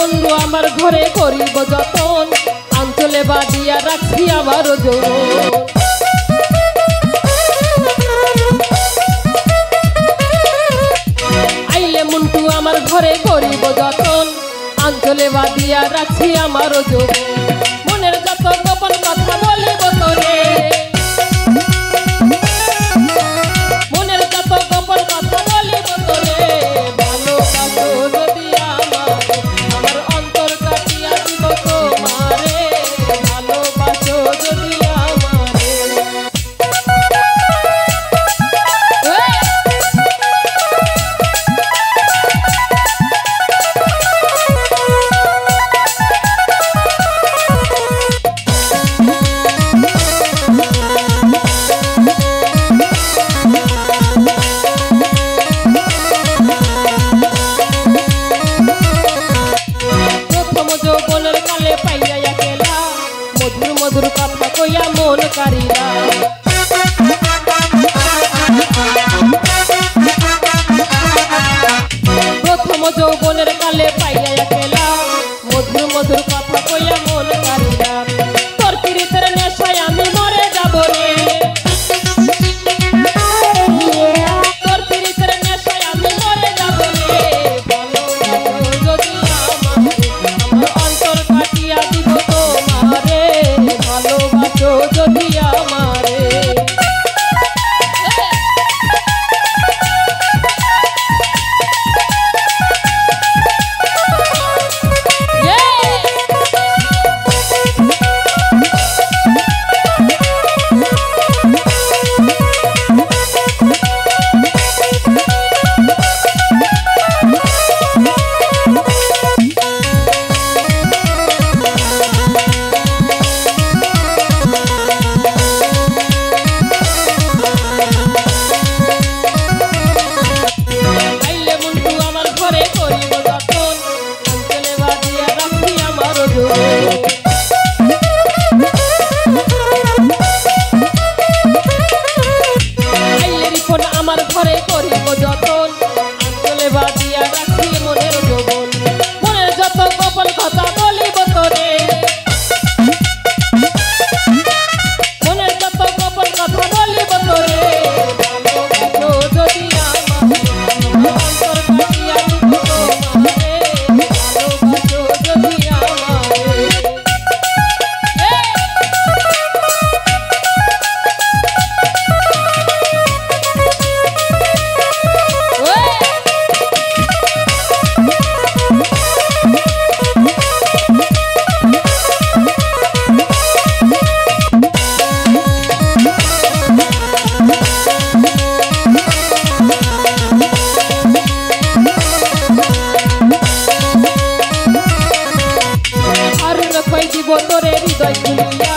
বন্ধু আমার ঘরে করিব যতন, আঞ্চলে বাঁধিয়া রাখছি আমার যৌবন। আইলে মন্টু আমার ঘরে করিব যতন, আঞ্চলে বাঁধিয়া রাখছি আমার যৌবন। মনের যত গোপন কথা বলিব তোরে, মনের যত গোপন কথা বলিব তোরে। ভালোবাসো যদি আমারে, আমার অন্তর কাটিয়া দিব তোমারে। ভালোবাসো যদি আমারে। মধুর মধুর কথা কইয়া মন কারিলা, প্রথম যৌবনের কালে পাইয়া একেলা। মধুর মধুর কথা কইয়া মন কারিলা, তোর পিরিতের নেশায় আমি মরে যাব রে। তোর পিরিতের নেশায় আমি মরে যাব রে। ভালোবাসো যদি আমারে, আমার অন্তর কাটিয়া দিব তোমারে। ভালোবাসো যদি আমারে। আমার ঘরে করিব যতন, আঞ্চলে বাঁধিয়া রাখি মনের যৌবন। মনের যত গোপন কথা বলিব তোরে, মনের যত গোপন কথা বলিব তোরে। ভালোবাসো যদি আমারে, অন্তর কাটিয়া দিব তোমারে। ভালোবাসো যদি আমারে। আর কই দিব তোরে হৃদয় খুলিয়া,